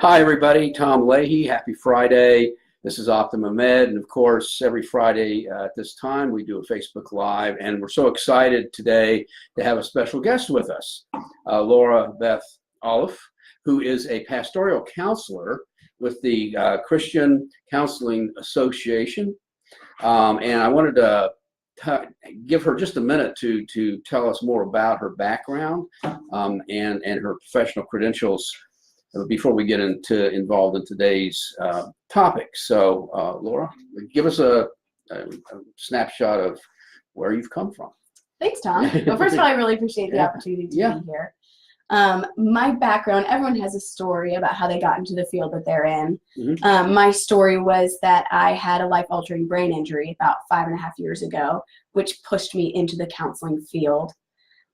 Hi, everybody. Tom Leahy. Happy Friday. This is Optima Med. And of course, every Friday at this time, we do a Facebook Live. And we're so excited today to have a special guest with us, Laura Beth Olive, who is a pastoral counselor with the Christian Counseling Association. And I wanted to give her just a minute to tell us more about her background and her professional credentials before we get involved in today's topic. So, Laura, give us a snapshot of where you've come from. Thanks, Tom. Well, first of all, I really appreciate the opportunity to be here. My background, everyone has a story about how they got into the field that they're in. Mm-hmm. My story was that I had a life-altering brain injury about 5.5 years ago, which pushed me into the counseling field.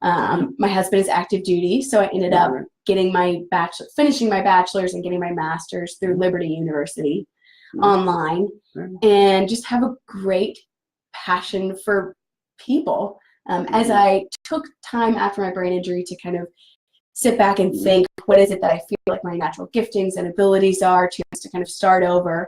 My husband is active duty, so I ended up getting finishing my bachelor's and getting my master's through Liberty University online, and just have a great passion for people. As I took time after my brain injury to kind of sit back and think, what is it that I feel like my natural giftings and abilities are, to kind of start over,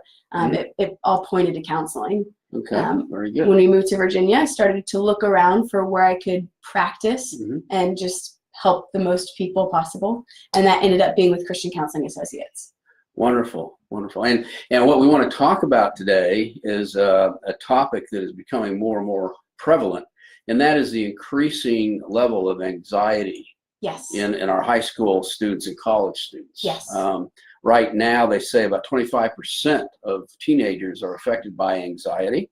it all pointed to counseling. Okay, very good. When we moved to Virginia, I started to look around for where I could practice and just help the most people possible. And that ended up being with Christian Counseling Associates. Wonderful, wonderful. And what we want to talk about today is a topic that is becoming more and more prevalent, and that is the increasing level of anxiety in our high school students and college students. Yes. Right now, they say about 25% of teenagers are affected by anxiety,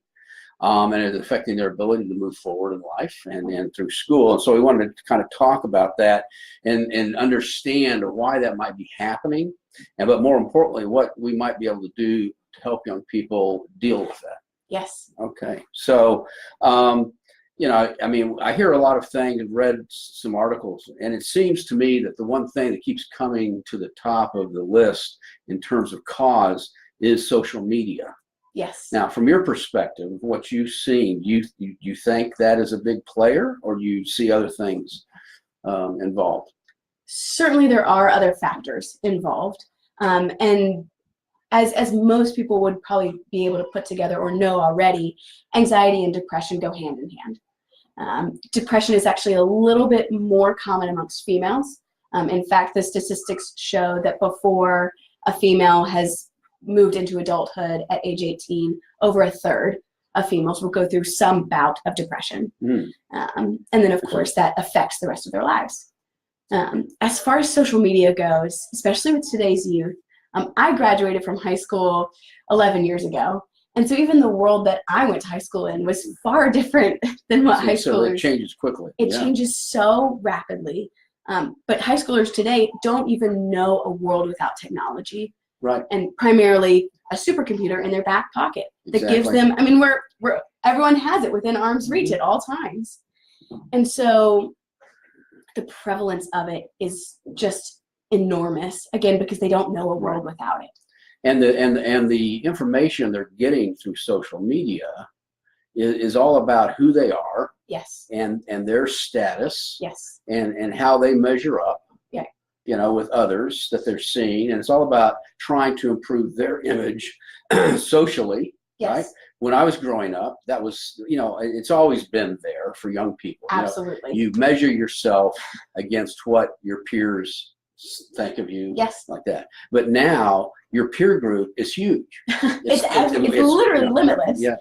and it's affecting their ability to move forward in life and through school. And so we wanted to kind of talk about that and understand why that might be happening, but more importantly, what we might be able to do to help young people deal with that. Yes. Okay. So, I mean, I hear a lot of things and read some articles, and it seems to me that the one thing that keeps coming to the top of the list in terms of cause is social media. Yes. Now, from your perspective, what you've seen, do you think that is a big player, or do you see other things involved? Certainly there are other factors involved. And as most people would probably be able to put together or know already, anxiety and depression go hand in hand. Depression is actually a little bit more common amongst females. In fact, the statistics show that before a female has moved into adulthood at age 18, over a third of females will go through some bout of depression. And then, of course, that affects the rest of their lives. As far as social media goes, especially with today's youth, I graduated from high school 11 years ago. And so even the world that I went to high school in was far different than what high schoolers. So it changes quickly. It changes so rapidly. But high schoolers today don't even know a world without technology. Right. And primarily a supercomputer in their back pocket that gives them, I mean, everyone has it within arm's reach at all times. And so the prevalence of it is just enormous, again, because they don't know a world without it. And the information they're getting through social media is all about who they are. Yes. And their status. Yes. And how they measure up. Yeah. With others that they're seeing, and it's all about trying to improve their image socially. Yes. Right. When I was growing up, that was, it's always been there for young people. Absolutely. You measure yourself against what your peers think of you. Yes. Like that. But now your peer group is huge. It's literally limitless. Yeah.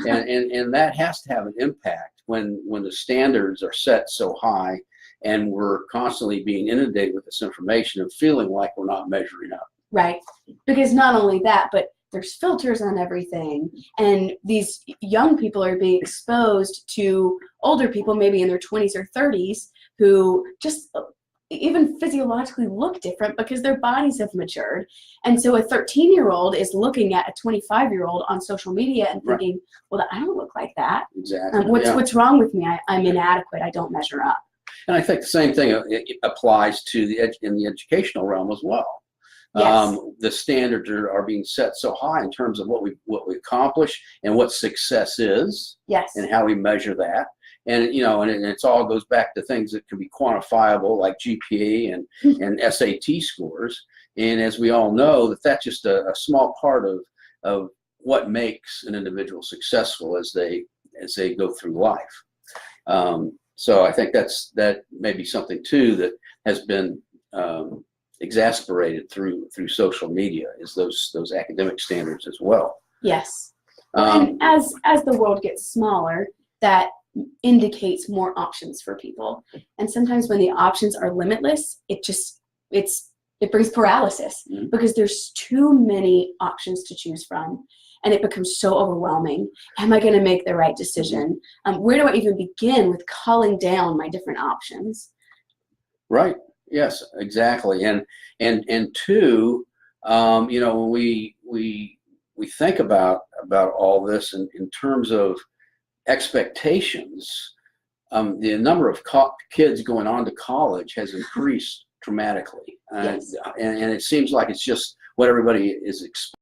and that has to have an impact when the standards are set so high and we're constantly being inundated with this information and feeling like we're not measuring up. Right. Because not only that, but there's filters on everything. And these young people are being exposed to older people, maybe in their 20s or 30s, who just even physiologically look different because their bodies have matured. And so a 13-year-old is looking at a 25-year-old on social media and thinking, well, I don't look like that. Exactly. What's wrong with me? I'm inadequate. I don't measure up. And I think the same thing applies to in the educational realm as well. Yes. The standards are being set so high in terms of what we accomplish and what success is. Yes. And how we measure that. And and it all goes back to things that can be quantifiable, like GPA and SAT scores. And as we all know, that's just a small part of what makes an individual successful as they go through life. So I think that may be something too that has been exasperated through social media, is those academic standards as well. Yes. And as the world gets smaller, that indicates more options for people. And sometimes when the options are limitless, it brings paralysis, Mhm. because there's too many options to choose from, and it becomes so overwhelming. Am I going to make the right decision? Where do I even begin with calling down my different options? Right. Yes, exactly. And two, when we think about all this in terms of expectations, the number of kids going on to college has increased dramatically. Yes. And it seems like it's just what everybody is expecting.